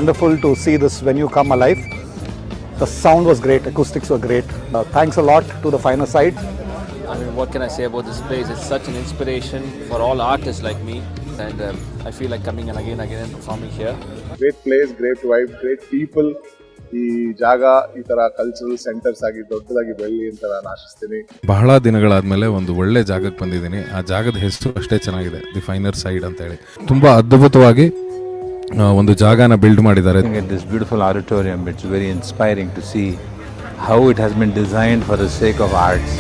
wonderful to see this venue come alive. The sound was great, acoustics were great. Thanks a lot to the Finer Side. I mean, what can I say about this place? It's such an inspiration for all artists like me, and I feel like coming and again and performing here. Great place, great vibe, great people. ಈ ಜಾಗ ಈ ತರ cultural centres ಆಗಿ ದೊಡ್ಡದಾಗಿ ಬೆಳಲಿ ಅಂತ ನಾನು ಆಶಿಸ್ತೀನಿ. ಬಹಳ ದಿನಗಳಾದ್ಮೇಲೆ ಒಂದು ಒಳ್ಳೆ ಜಾಗಕ್ಕೆ ಬಂದಿದ್ದೀನಿ. ಆ ಜಾಗದ ಹೆಸರು ಅಷ್ಟೇ ಚೆನ್ನಾಗಿದೆ, ದಿ ಫೈನರ್ ಸೈಡ್ ಅಂತ ಹೇಳಿ. ತುಂಬಾ ಅದ್ಭುತವಾಗಿ ಒಂದು ಜಾಗನ ಬಿಲ್ಡ್ ಮಾಡಿದ್ದಾರೆ. This beautiful auditorium, it's very inspiring to see how it has been designed for the sake of arts.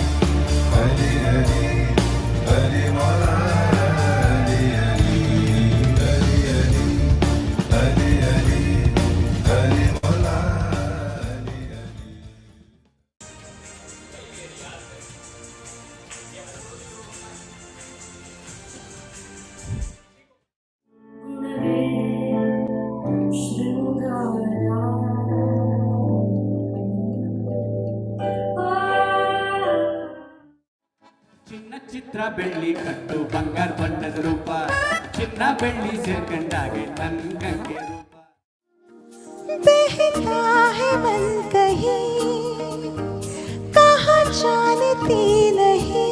ಚಿತ್ರ ಬೆಳ್ಳಿ ಕಟ್ಟು ಬಂಗಾರ ಬಣ್ಣದ ರೂಪ ಚಿನ್ನ ಬೆಳ್ಳಿ ಸೇರ್ಕಂಡಾಗೆ ತನ್ಗಂಗೆ ರೂಪ बहता है मन कहीं कहाँ जानती नहीं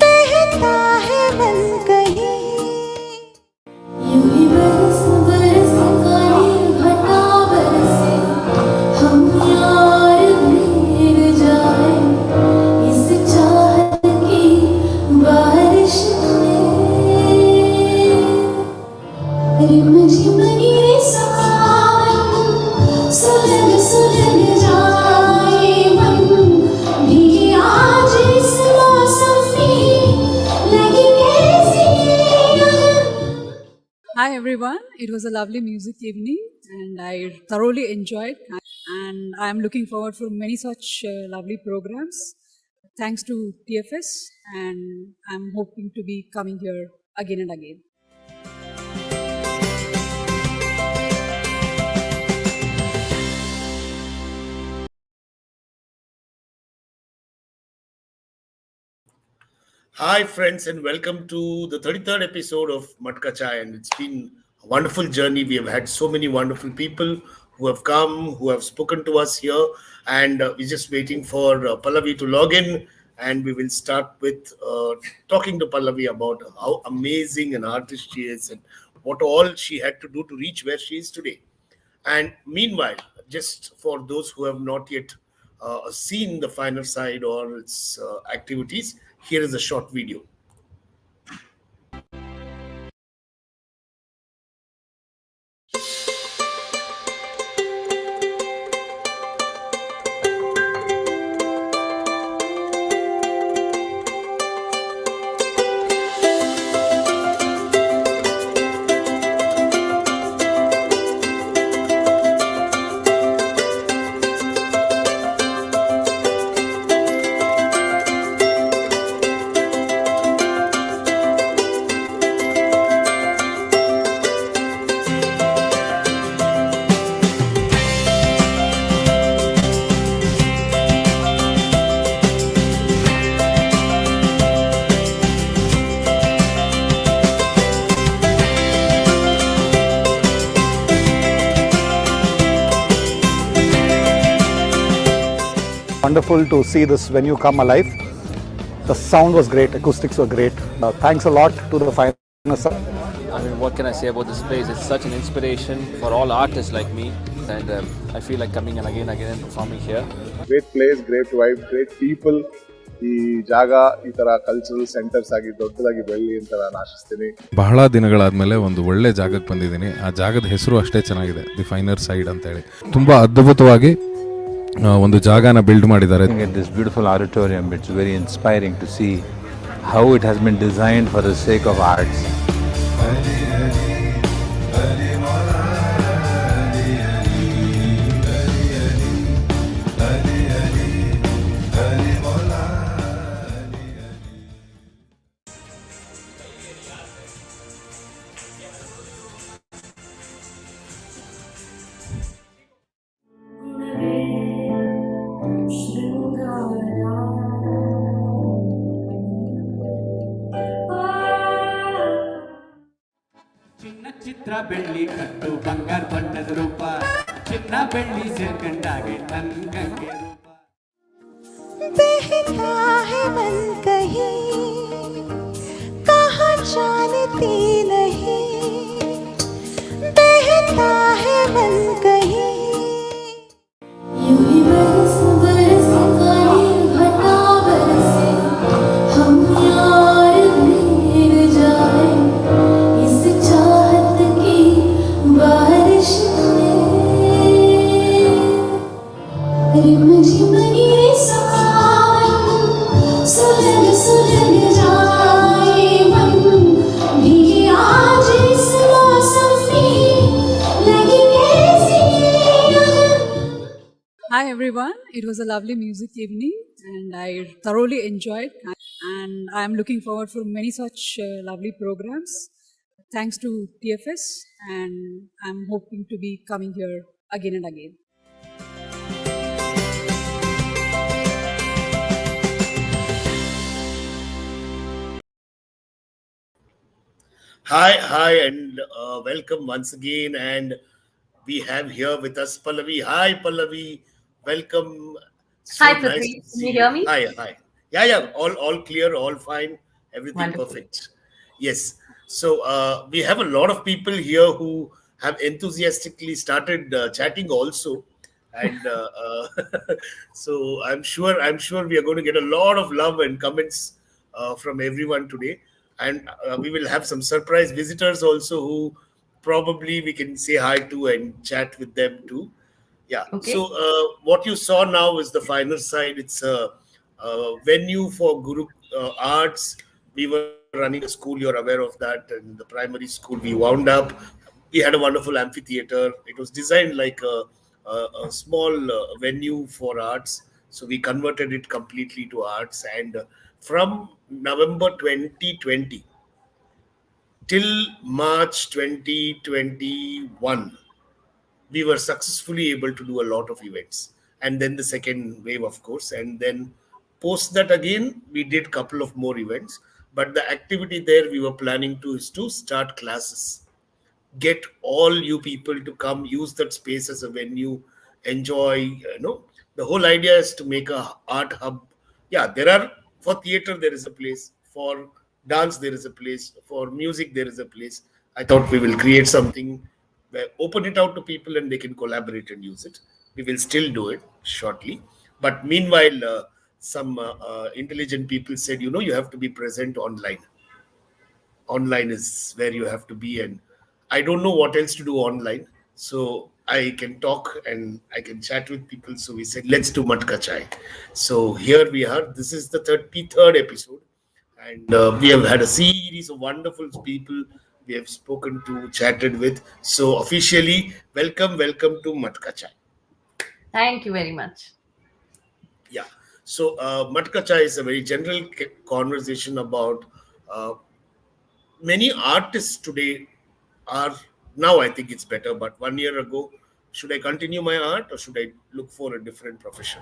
बहता है मन कहीं यूं ही बरस बरस काली घटा बरसे हम यार भीग जाए इस चाहत की बारिश में रिम झिम गिरे सावन सुलग सुलग जाए मन भीगे आज इस मौसम में लगी कैसी Hi everyone, it was a lovely music evening and I thoroughly enjoyed and I am looking forward for many such lovely programs. Thanks to TFS and I am hoping to be coming here again and again. Hi friends and welcome to the 33rd episode of Mudkachai, and it's been a wonderful journey. We have had so many wonderful people who have come, who have spoken to us here, and we're just waiting for Pallavi to log in, and we will start with talking to Pallavi about how amazing an artist she is and what all she had to do to reach where she is today. And meanwhile, just for those who have not yet seen the Finer Side or its activities, here is a short video. Wonderful to see this venue come alive. The sound was great, acoustics were great. Thanks a lot to the Finer Side. I mean, what can I say about this place? It's such an inspiration for all artists like me, and I feel like coming and again and performing here. Great place, great vibe, great people. ಈ ಜಾಗ ಈ ತರ cultural centres ಆಗಿ ದೊಡ್ಡದಾಗಿ ಬೆಳಲಿ ಅಂತ ನಾನು ಆಶಿಸ್ತೀನಿ. ಬಹಳ ದಿನಗಳಾದ್ಮೇಲೆ ಒಂದು ಒಳ್ಳೆ ಜಾಗಕ್ಕೆ ಬಂದಿದ್ದೀನಿ. ಆ ಜಾಗದ ಹೆಸರು ಅಷ್ಟೇ ಚೆನ್ನಾಗಿದೆ, ದಿ ಫೈನರ್ ಸೈಡ್ ಅಂತ ಹೇಳಿ. ತುಂಬಾ ಅದ್ಭುತವಾಗಿ ಒಂದು ಜಾಗನ ಬಿಲ್ಡ್ ಮಾಡಿದ್ದಾರೆ. This beautiful auditorium, it's very inspiring to see how it has been designed for the sake of arts. ಚಿನ್ನ ಚಿತ್ರ ಬೆಳ್ಳಿ ಕಟ್ಟು ಬಂಗಾರ ಬಣ್ಣದ ರೂಪ ಚಿನ್ನ ಬೆಳ್ಳಿ ಸೇರ್ಕಂಡಾಗೆ ನನ್ ಗಂಗೆ ರೂಪ बहता है मन कहीं कहाँ जानती नहीं बहता है मन कहीं यूं ही बरस बरस कर घटा बरसे हम यार भीग जाए इस चाहत की बारिश में रिमझिम गिरे सावन सुलग सुलग जाए मन भीगे आज इस मौसम में लगी कैसी अगन Hi everyone, it was a lovely music evening and I thoroughly enjoyed, and I am looking forward for many such lovely programs. Thanks to TFS, and I'm hoping to be coming here again and again. Hi, and welcome once again. And we have here with us Pallavi. Hi, Pallavi. Welcome. So Hi, nice to Prithvi. Can see you hear you. me? Hi. Yeah. All clear, all fine. Everything Wonderful. perfect. Yes. So we have a lot of people here who have enthusiastically started chatting also, and so I'm sure we are going to get a lot of love and comments from everyone today, and we will have some surprise visitors also who probably we can say hi to and chat with them too. Yeah. So Okay. what you saw now is the finer side. It's a venue for Guru Arts. We were running a school. You're aware of that. And the primary school, we wound up. We had a wonderful amphitheater. It was designed like a small venue for arts. So we converted it completely to arts. And from November 2020 till March 2021, we were successfully able to do a lot of events, and then the second wave, of course, and then post that again we did couple of more events. But the activity there we were planning to is to start classes, get all you people to come use that space as a venue, enjoy, the whole idea is to make a art hub. Yeah, there are, for theater there is a place, for dance there is a place, for music there is a place. I thought we will create something where open it out to people and they can collaborate and use it. We will still do it shortly, but meanwhile some intelligent people said, you have to be present online. Online is where you have to be, and I don't know what else to do online, so I can talk and I can chat with people. So we said, let's do Matkachai. So here we are. This is the 33rd episode, and we have had a series of wonderful people we have spoken to, chatted with. So officially welcome to Matkachai. Thank you very much. Yeah. So Matkachai is a very general conversation about uh, many artists today are, now I think it's better, but 1 year ago, should I continue my art or should I look for a different profession,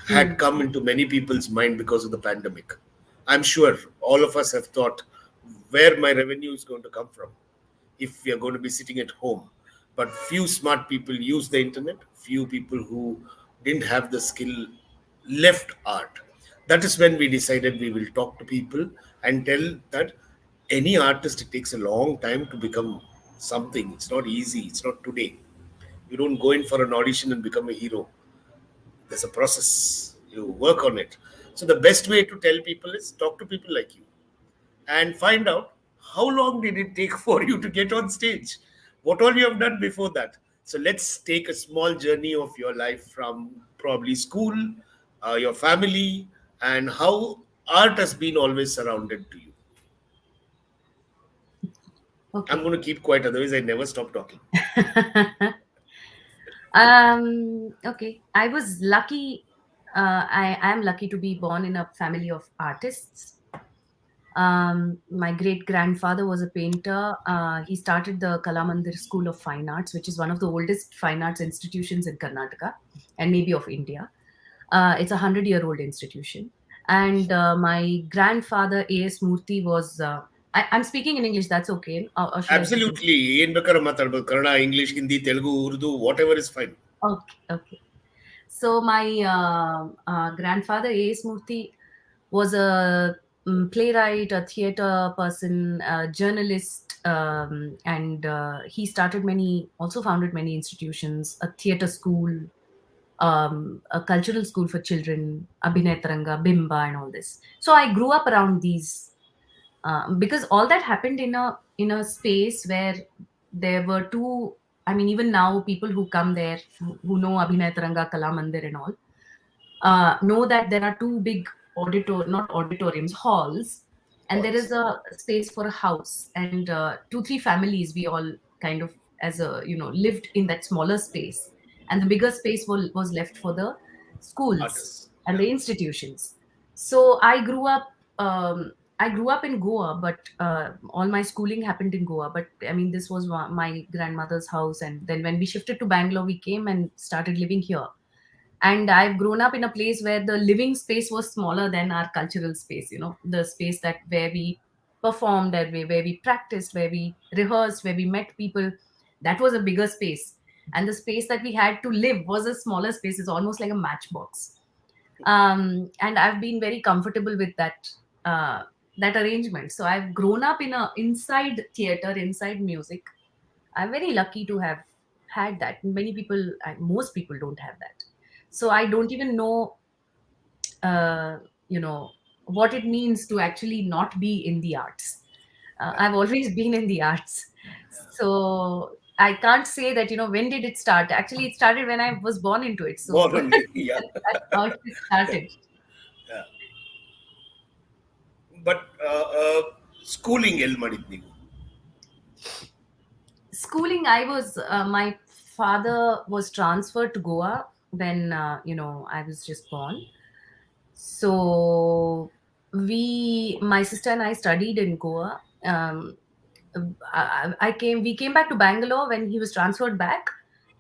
had Hmm. come into many people's mind because of the pandemic. I'm sure all of us have thought where my revenue is going to come from if we are going to be sitting at home. But few smart people use the internet, few people who didn't have the skill left art. That is when we decided we will talk to people and tell that any artist, it takes a long time to become something. It's not easy, it's not today. You don't go in for an audition and become a hero. There's a process, you work on it. So the best way to tell people is talk to people like you and find out how long did it take for you to get on stage, what all you have done before that. So let's take a small journey of your life from probably school, your family, and how art has been always surrounded to you. I'm Okay. going to keep quiet, otherwise I never stop talking. Okay. I was lucky. I am lucky to be born in a family of artists. My great grandfather was a painter. He started the Kalamandir School of Fine Arts, which is one of the oldest fine arts institutions in Karnataka and maybe of India. It's a 100-year-old institution. And my grandfather, A.S. Murthy, was I'm speaking in English. That's okay. Or should I speak in? Absolutely. ಏನ್ ಬೇಕಾದ್ರೂ ಮಾತಾಡ್ಬೋದು. Kannada, English, Hindi, Telugu, Urdu, whatever is fine. Okay, okay. So my grandfather A.S. Murthy was a playwright, a theater person, a journalist, and he also founded many institutions, a theater school, a cultural school for children, Abhinay Taranga, Bimba, and all this. So I grew up around these because all that happened in a space where there were two. I mean, even now, people who come there who know Abhinay Taranga, Kala Mandir, and all know that there are two big not auditoriums, halls, and there is a space for a house, and 2-3 families we all kind of as a lived in that smaller space, and the bigger space was left for the schools Artists. and the institutions. So I grew up in Goa, but all my schooling happened in Goa. But I mean, this was my grandmother's house, and then when we shifted to Bangalore, we came and started living here. And I've grown up in a place where the living space was smaller than our cultural space, the space that where we performed, where we practiced, where we rehearsed, where we met people. That was a bigger space, and the space that we had to live was a smaller space. It's almost like a matchbox. And I've been very comfortable with that arrangement. So I've grown up in a inside theater, inside music. I'm very lucky to have had that. Most people don't have that. So I don't even know what it means to actually not be in the arts. I've always been in the arts, so I can't say that when did it start. Actually, it started when I was born into it. So Born only, yeah. that's how it started. Yeah. But schooling ಎಲ್ಲಿ ಮಾಡಿದ್ ನೀವು? Schooling, my father was transferred to Goa when I was just born. So my sister and I studied in Goa. We came back to Bangalore when he was transferred back,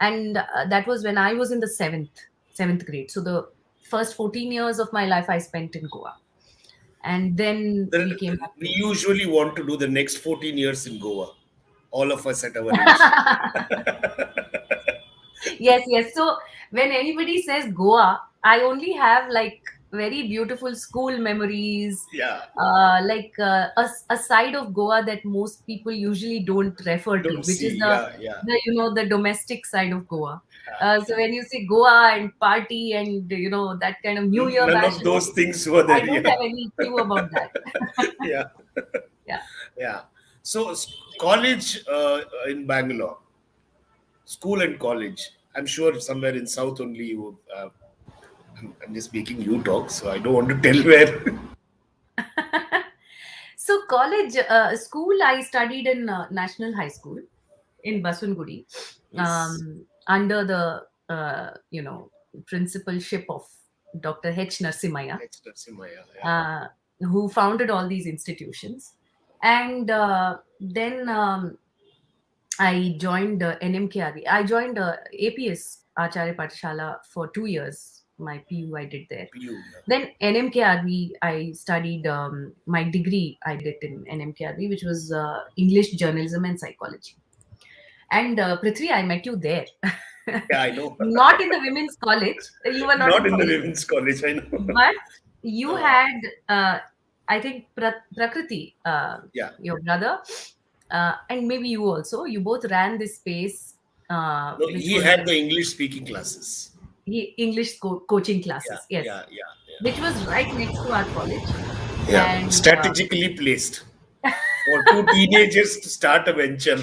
and that was when I was in the seventh grade. So the first 14 years of my life I spent in Goa, and then we came back. We usually want to do the next 14 years in Goa. All of us at our age. Yes. So when anybody says Goa, I only have like very beautiful school memories. Yeah. Like a side of Goa that most people usually don't refer to, which is the domestic side of Goa. So when you say Goa and party and that kind of New Year, none of those things were there. I don't have any clue about that. Yeah. So college in Bangalore, school and college. I'm sure somewhere in South only you. I'm just making you talk, so I don't want to tell where. So college, school, I studied in National High School in Baswangudi, under the principalship of Dr. H. Narsimaya, who founded all these institutions. And then I joined NMKRV. I joined APS, Acharya Pathshala, for 2 years. My PU I did there. Then NMKRV, I studied my degree. I did in NMKRV, which was English, Journalism, and Psychology. And Prithvi, I met you there. Yeah, I know. Not in the women's college. You were not in the women's college. I know. But you had, I think, Prakriti, your brother, and maybe you also. You both ran this space. No, he had the English speaking classes. English coaching classes, yes. Yeah. Which was right next to our college. Yeah, and, strategically placed for 2 teenagers to start a venture.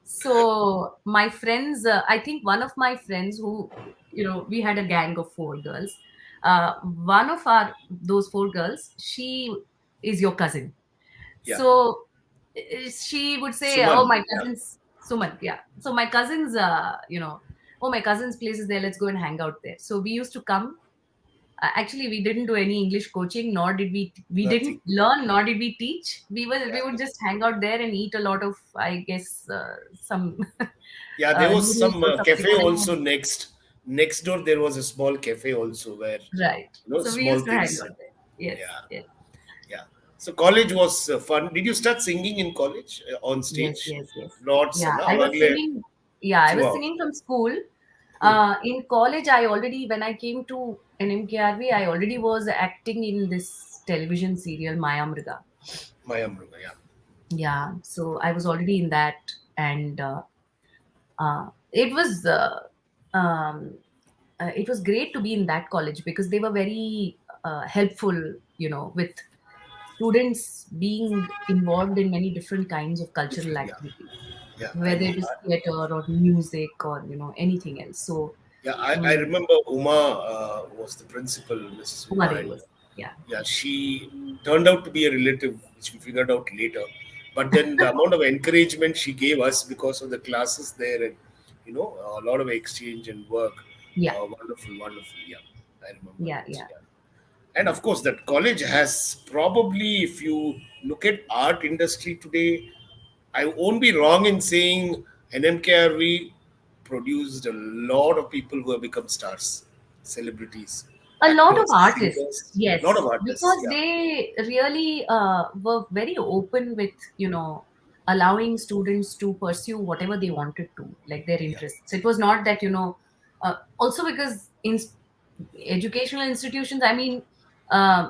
So my friends, I think one of my friends who, we had a gang of 4 girls. One of those 4 girls, she is your cousin. Yeah. So she would say, Suman, oh, my cousins, Suman, yeah. So my cousins, oh, my cousin's place is there, let's go and hang out there. So we used to come. Actually, we didn't do any English coaching, nor did we didn't learn, nor did we teach. We would just hang out there and eat a lot of, I guess, some. Yeah, there was some cafe also next door. There was a small cafe also where. Right. So we used to hang out there. Yes. Yeah. So college was fun. Did you start singing in college on Yes, stage? yes, yes. Lots, Yeah, na? I was Avagle singing. Yeah, I was throughout. singing from school. In college, I already, when I came to NMKRV, I already was acting in this television serial Maya Mriga. Mayamruga, yeah. Yeah, so I was already in that, and it was it was great to be in that college because they were very helpful, with students being involved in many different kinds of cultural Yeah, activities, yeah. I whether know. it is theater or music or anything else. So Yeah, I um, remember Uma was the principal, Mrs. Uma, Umar and was, yeah. yeah, she turned out to be a relative, which we figured out later. But then the amount of encouragement she gave us because of the classes there, and a lot of exchange and work, Yeah, wonderful, wonderful. Yeah, I remember yeah, that. yeah. Yeah. And of course, that college has probably, if you look at art industry today, I won't be wrong in saying NMKRV produced a lot of people who have become stars, celebrities, A lot of actors, artists, singers, a lot of yes, artists. because Yeah, they really were very open with, allowing students to pursue whatever they wanted to, like their yeah, interests. It was not that, also because in educational institutions, I mean,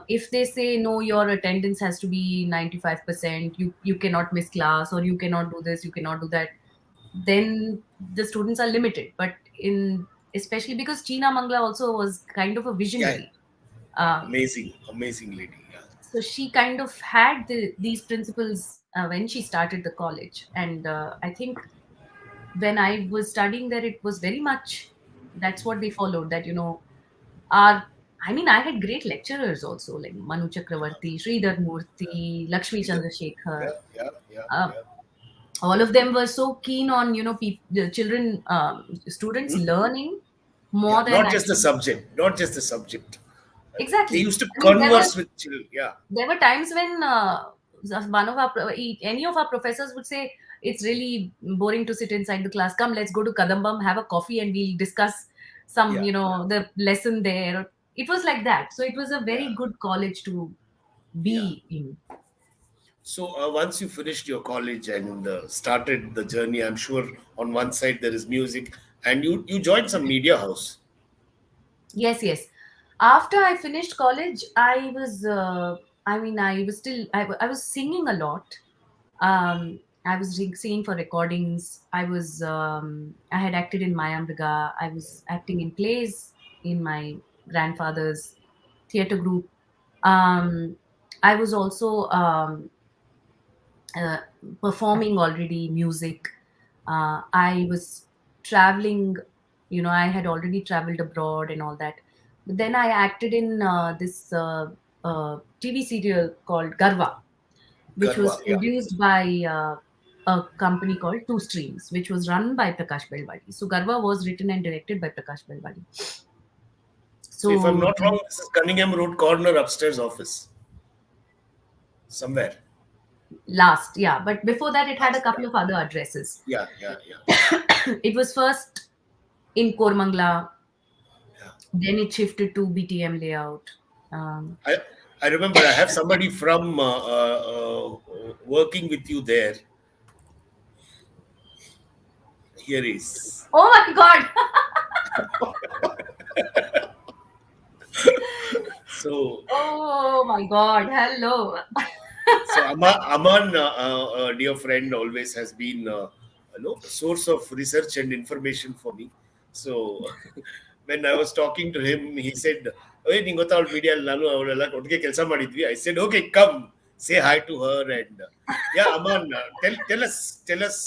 if they say no, your attendance has to be 95%, you cannot miss class, or you cannot do this, you cannot do that, then the students are limited. But in especially because China Mangla also was kind of a yeah. visionary. Um, Amazing, amazing lady. Yeah, so she kind of had these principles when she started the college, and I think when I was studying there, it was very much that's what they followed. That our I mean, I had great lecturers also, like Manu Chakravarti, Sridhar Murthy, Lakshmi either. Chandrasekhar. Yeah, yeah, yeah, Uh, yeah. all of them were so keen on the children, students Hmm? learning Yeah, more than not just the actually. subject, not just the subject. They Exactly. used to I mean, converse with children. Yeah, there were times when one of any of our professors would say it's really boring to sit inside the class. Come, let's go to Kadambam, have a coffee, and we'll discuss some, yeah, the lesson there. It was like that. So it was a yeah, very good college to yeah. be in. So once you finished your college and started the journey, I'm sure on one side there is music, and you joined some media house. Yes, yes. After I finished college, I was, I mean, I was still, I was singing a lot. I was singing for recordings. I had acted in Mayamriga. I was acting in plays in my grandfather's theater group. Um, I was also uh, performing already music. I was traveling, I had already traveled abroad and all that. But then I acted in this TV serial called Garva, which Garba, was yeah. produced by a company called Two Streams, which was run by Prakash Belwadi. So Garva was written and directed by Prakash Belwadi. So if I'm So not wrong, this is Cunningham Road corner upstairs office somewhere. last, yeah, but before that, it had a Last, couple of other addresses. yeah, yeah, yeah, It was first in Kormangla, yeah. then it shifted to BTM layout. Um, I I remember I have somebody from working with you there. Here is. oh my God! So Oh my God! Hello. So Aman, dear friend, always has been a source of research and information for me. So when I was talking to him, he said, "Hey, ನೀನ್ ಗೊತ್ತಾ ಅವಳ media ನಾನು ಅವಳೆಲ್ಲ ಒಟ್ಟಿಗೆ ಕೆಲಸ ಮಾಡಿದ್ವಿ." I said, "Okay, come say hi to her." And yeah, Aman, tell us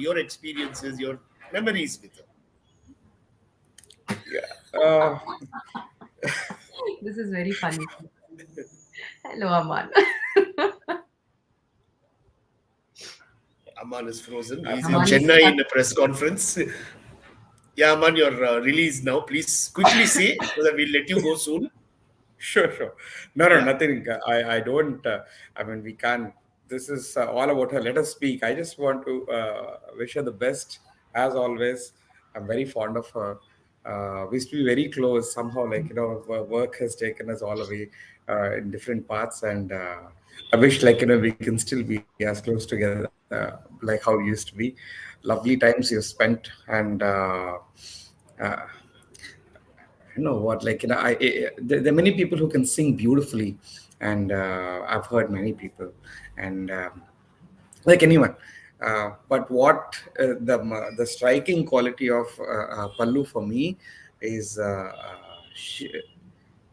your experiences, your memories with her. Uh, This is very funny. Hello, Aman. Aman is frozen. He's in I'm Aman is Chennai stuck. in a press conference. Yeah, Aman, you're released now. Please quickly say so that we'll let you go soon. sure, sure. No, Yeah. nothing. I don't. I mean, we can't. This is all about her. Let us speak. I just want to wish her the best, as always. I'm very fond of her. We used to be very close. Somehow, like work has taken us all away in different paths, and I wish, we can still be as close together like how we used to be. Lovely times you've spent, and uh, there are many people who can sing beautifully, and I've heard many people, and like anyone. But what the striking quality of Pallu for me is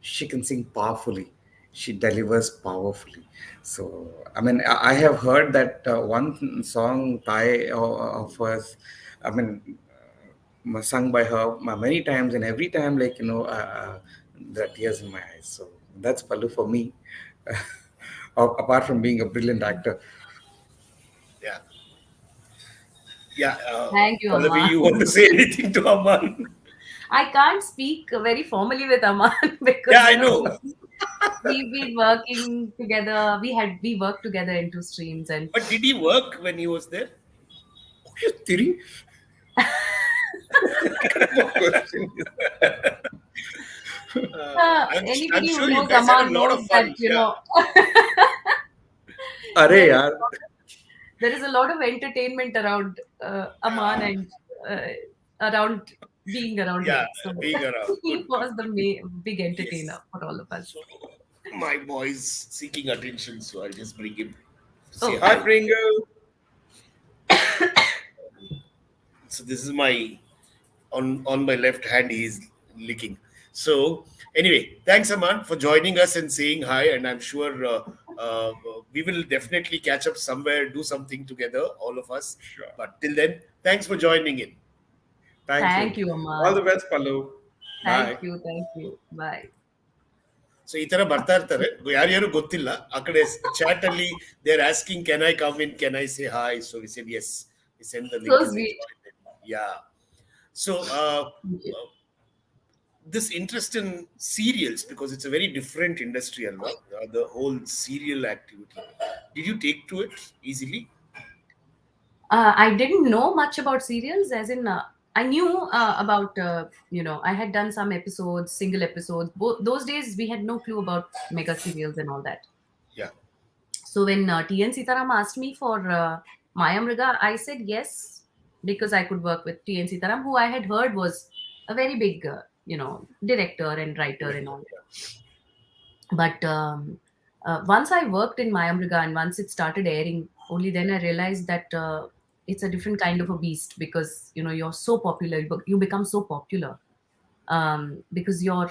she can sing powerfully. She delivers powerfully. So I mean, I have heard that one song Thai of hers. I mean, sung by her many times, and every time, the tears in my eyes. So that's Pallu for me. Apart from being a brilliant actor. Yeah. Yeah. Thank you, Pallavi, Aman. you want to say anything to Aman? I can't speak very formally with Aman because Yeah, I know. we've been working together. We worked together in 2 streams, and But did he work when he was there? Oh, you kidding? What question is that? I'm anybody sure who you knows guys had a Aman lot knows of that fun. Yeah. Arey there is yaar. there is a lot of entertainment around Aman and around being around Yeah, him. So being around. he Good, good. was the big entertainer Yes. for all of us. So my boy is seeking attention, so I'll just bring him to say Oh, Hi, hi. Pringle. So this is my on my left hand. He's licking. So anyway, thanks Aman for joining us and saying hi. And I'm sure uh, we will definitely catch up somewhere, do something together, all of us. Sure. But till then, thanks for joining in. Thank you. thank you, All the Aman. best, Pallu. Bye. Thank you. Thank you. Bye. So ಈ ತರ ಬರ್ತಾ ಇರ್ತಾರೆ ಯಾರ್ಯಾರು ಗೊತ್ತಿಲ್ಲ ಆ ಕಡೆ chat ಅಲ್ಲಿ they are asking can I come in can I say hi so we said yes we send the link So and they sweet. joined it. Yeah. So Thank you. this interest in serials because it's a very different industry alva the whole serial activity, did you take to it easily? I didn't know much about serials, as in, I knew about, I had done some episodes, single episodes. Those days, we had no clue about mega serials and all that. Yeah. So when T.N. Sitaram asked me for Mayamriga, I said yes, because I could work with T.N. Sitaram, who I had heard was a very big, director and writer and all. But once I worked in Mayamriga and once it started airing, only then I realized that it's a different kind of a beast, because you're so popular, you become so popular, because you're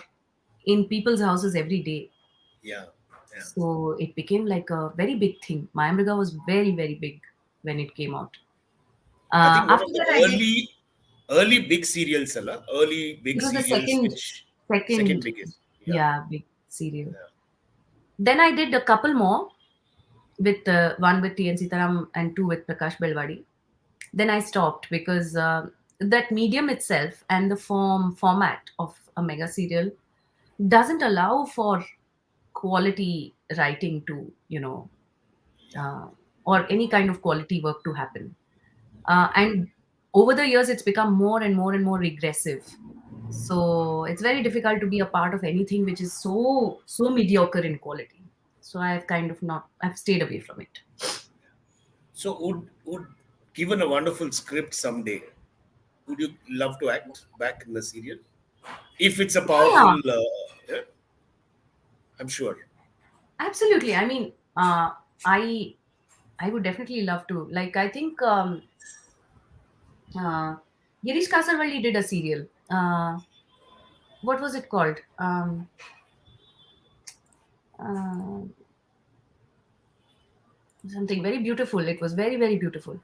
in people's houses every day. Yeah. So it became like a very big thing. Mayamriga was very, very big when it came out. I think one After of the that, I did. early big serials early big It was the serials second, which second second, biggest. yeah, big serial. Then I did a couple more, with one with T.N. Sitaram and two with Prakash Belwadi. Then I stopped because that medium itself and the format of a mega serial doesn't allow for quality writing to, or any kind of quality work to happen. And over the years, it's become more and more and more regressive. So it's very difficult to be a part of anything which is so mediocre in quality. So I've stayed away from it. So would given a wonderful script someday, would you love to act back in the serial? If it's a powerful, Yeah, yeah, I'm sure. absolutely. I mean, I would definitely love to. Like, I think Girish Kasarvalli did a serial. What was it called? Uh, Something very beautiful. It was very, very beautiful.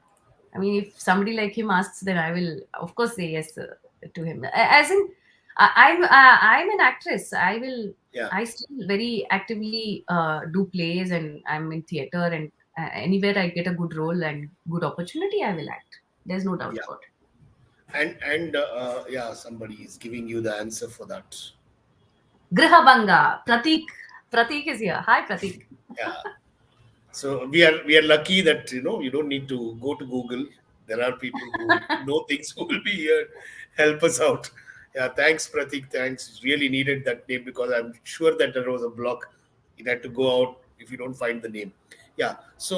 I mean, if somebody like him asks, then I will, of course, say yes to him. As in, I'm an actress. Yeah. I still very actively do plays, and I'm in theater, and anywhere I get a good role and good opportunity, I will act. There's no doubt Yeah. about it. And yeah, somebody is giving you the answer for that. Grihabanga, Pratik. Pratik is here. Hi, Pratik. Yeah. So we are lucky that you don't need to go to Google. There are people who know things who will be here, help us out. Yeah, thanks Pratik. Thanks. Really needed that name because I'm sure that there was a block. It had to go out. if you don't find the name. Yeah. So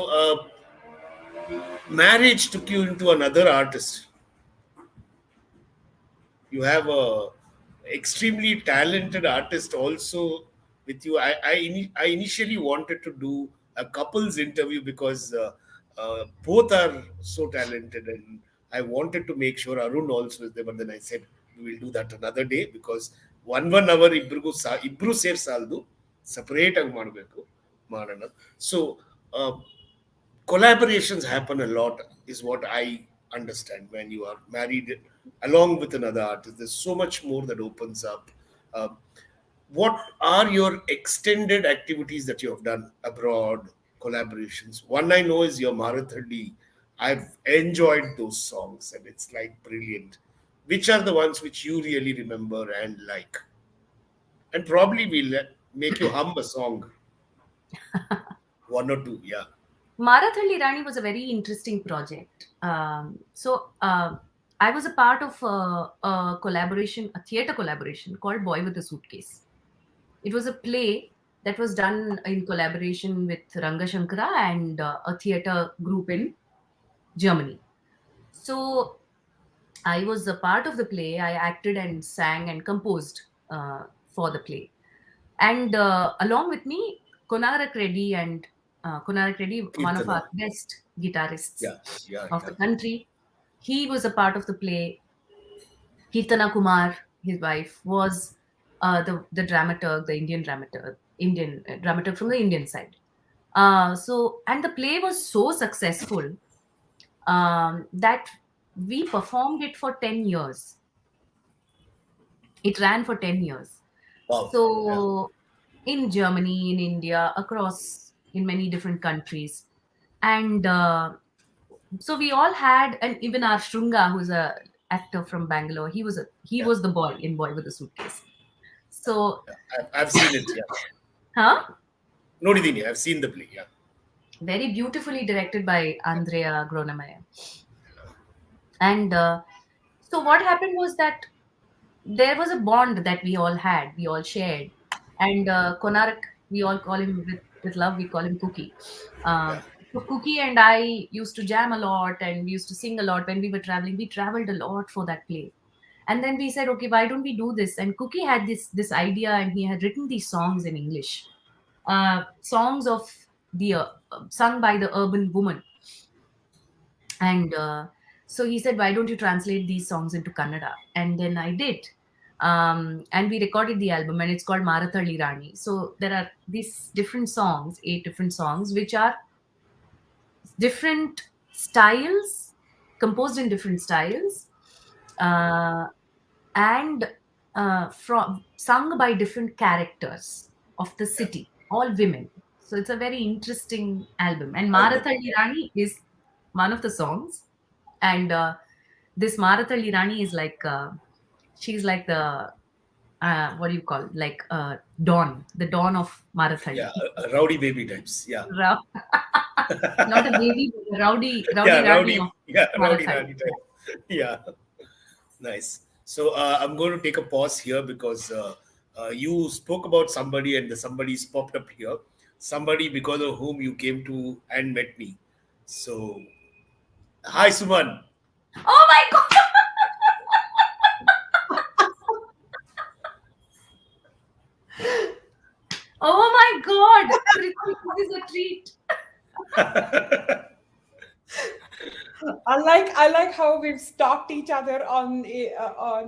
marriage took you into another artist. You have a extremely talented artist also with you. I initially wanted to do a couples interview because both are so talented, and I wanted to make sure Arun also is there. But then I said we will do that another day because one hour ibru ಸೇರ್ ಸಾಲದು separate ಆಗಿ ಮಾಡಬೇಕು ಮಾಡೋಣ. So uh, collaborations happen a lot is what I understand when you are married along with another artist. There's so much more that opens up. Um, what are your extended activities that you have done abroad, collaborations? One I know is your Marathali. I've enjoyed those songs and it's like brilliant. Which are the ones which you really remember and like? And probably we'll make you hum a song. One or two, yeah. Marathalli Rani was a very interesting project. I was a part of a collaboration, a theatre collaboration called Boy with a Suitcase. It was a play that was done in collaboration with Ranga Shankara and a theatre group in Germany. So I was a part of the play. I acted and sang and composed for the play. And along with me, Konarak Reddy and Konarak Reddy, one of Kirtana. our best guitarists Yeah, of the country, he was a part of the play. Kirtana Kumar, his wife, was the dramaturg, the Indian dramaturg from the Indian side. And the play was so successful that we performed it for 10 years. It ran for 10 years. Wow. So in Germany, in India, across in many different countries. And so we all had, and even our Shrunga, who's a actor from Bangalore, he was the boy in Boy with a Suitcase. So I've seen it, yeah. huh? Nodidini, I've seen the play, yeah. Very beautifully directed by Andrea Gronemeyer. And so what happened was that there was a bond that we all had, we all shared. And Konarak, we all call him with love, we call him Cookie. So Cookie and I used to jam a lot and we used to sing a lot when we were traveling. We traveled a lot for that play. And then we said, okay, why don't we do this? And Cookie had this idea and he had written these songs in English. Songs of the sung by the urban woman. And so he said, why don't you translate these songs into Kannada? And then I did. And we recorded the album and it's called Marathalli Rani. So there are these different songs, 8 different songs, which are different styles, composed in different styles, and sung by different characters of the city, all women. So it's a very interesting album. And Marathalli Rani is one of the songs. And this Marathalli Rani is like, she's like the, what do you call it? Like Dawn, the Dawn of Marathalli. Yeah, rowdy baby types, yeah. Not a baby, but a rowdy rowdy Marathalli. Rani type. Yeah, nice. So I'm going to take a pause here because you spoke about somebody and the somebody's popped up here. Somebody because of whom you came to and met me. So, hi Suman. Oh my God! Oh my God! This is a treat. I like how we've stalked each other on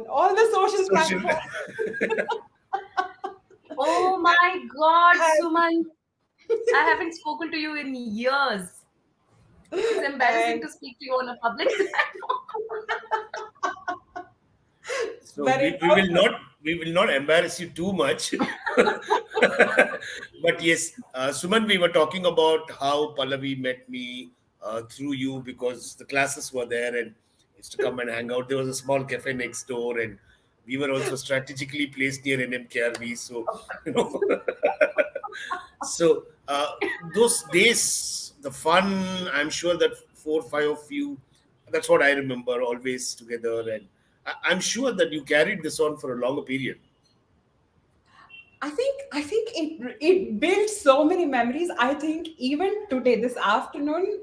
all the social platforms. Oh my God, Suman! I haven't spoken to you in years. It's embarrassing to speak to you on a public platform. So we will not embarrass you too much. But yes, Suman, we were talking about how Pallavi met me through you because the classes were there and used to come and hang out. There was a small cafe next door and we were also strategically placed near NMKRV. So, you know, so those days, the fun, I'm sure that 4 or 5 of you, that's what I remember, always together. And I'm sure that you carried this on for a longer period. I think it built so many memories. I think even today, this afternoon,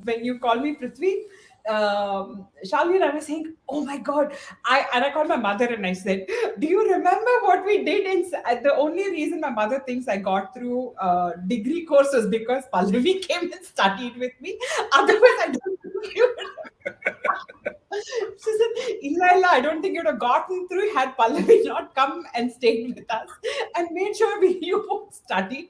when you call me Prithvi, Shalvi and I was saying, "Oh my God!" I called my mother and I said, "Do you remember what we did?" The only reason my mother thinks I got through degree courses because Pallavi came and studied with me. Otherwise, I don't think you would have. She said, Illa, I don't think you'd have gotten through had Pallavi not come and stayed with us and made sure you both studied.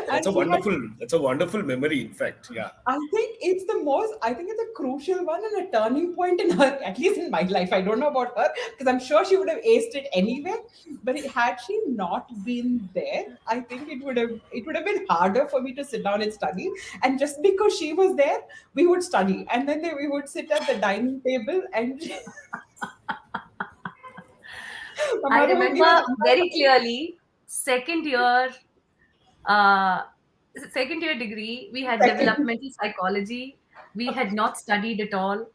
That's And a she had, wonderful memory, in fact. Yeah. I think it's a crucial one and a turning point in her, at least in my life. I don't know about her because I'm sure she would have aced it anyway. But had she not been there, I think it would have been harder for me to sit down and study. And just because she was there, we would study. And then we would sit at the dining table and my I mother would give remember us very clearly second year uh, second year degree, we had second. developmental psychology. We had not studied at all.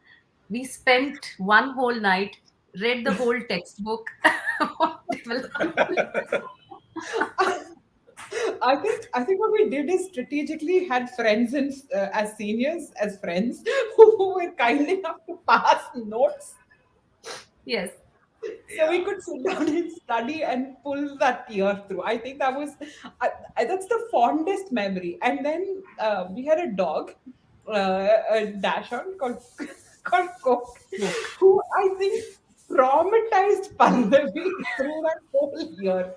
We spent one whole night, read the whole textbook on developmental. I think what we did is strategically had friends and as seniors as friends who were kind enough to pass notes Yes. so we could sit down and study and pull that year through. I think that's the fondest memory. And then we had a dog, a dachshund called called Coke, who I think traumatized Pallavi through that whole year.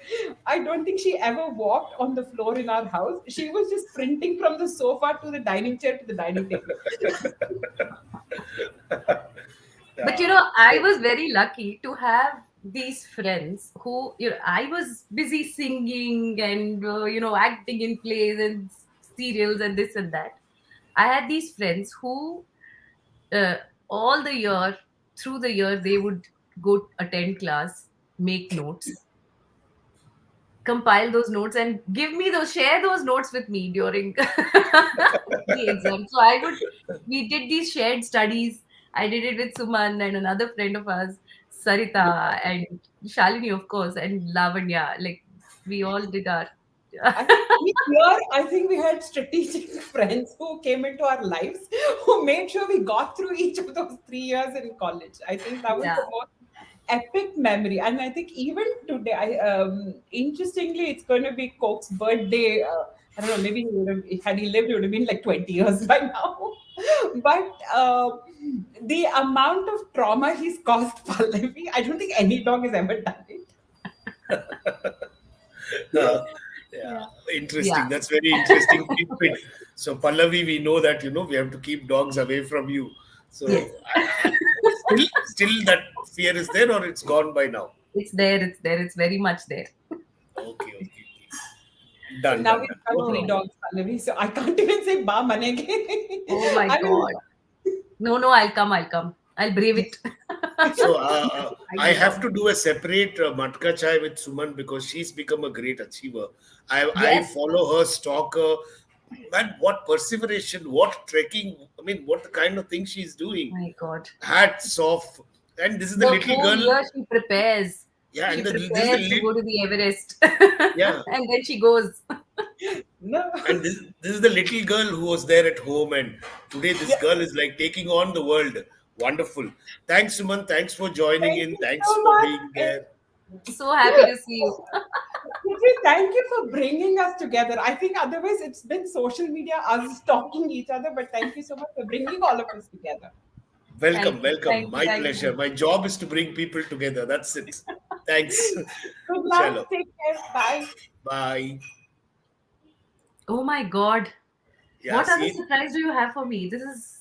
I don't think she ever walked on the floor in our house. She was just sprinting from the sofa to the dining chair to the dining table. But Yeah. I was very lucky to have these friends who, I was busy singing and, acting in plays and serials and this and that. I had these friends who, uh, all the year, through the year, they would go attend class, make notes, compile those notes, and share those notes with me during the exam. So we did these shared studies. I did it with Suman and another friend of ours, Sarita and Shalini, of course, and Lavanya. Like, we all did our. I think we had strategic friends who came into our lives who made sure we got through each of those 3 years in college. I think that was Yeah. the most epic memory. And I think even today, interestingly, it's going to be Coke's birthday. I don't know, maybe had he lived, it would have been like 20 years by now. But the amount of trauma he's caused Pallavi, I don't think any dog has ever done it. Uh, yeah, Yeah. interesting. That's very interesting tidbit. So Pallavi, we know that we have to keep dogs away from you. Yes. So still that fear is there, or it's gone by now? It's there. It's there. It's very much there. Okay. So Done, now done, we've done. got three Oh, dogs, Pallavi. So I can't even say ba manege. oh my I mean, God. No, I'll come. I'll come. I'll brave it. So I I will have come. to do a separate Matka with Suman because she's become a great achiever. I Yes. follow her, stalk her. Man, what perseveration, what trekking. I mean, what the kind of thing she's doing. My God. Hats off. And this is the The little whole girl. year she prepares. Yeah, She and this is the prepares to go to the Everest. yeah. And then she goes. no. And this is the little girl who was there at home, and today this Yeah. girl is like taking on the world. Wonderful. Thanks, Suman. Thanks for joining Thank in. you Thanks so for much. being there. So happy to see you. Thank you for bringing us together. I think otherwise it's been social media, us stalking each other, but thank you so much for bringing all of us together. Welcome, Thank you. welcome. Thank you. My Thank pleasure. you. My job is to bring people together. That's it. Thanks. Good Chalo. luck. Take care. Bye. Bye. Oh my God. Yeah, What other see, surprise do you have for me? This is,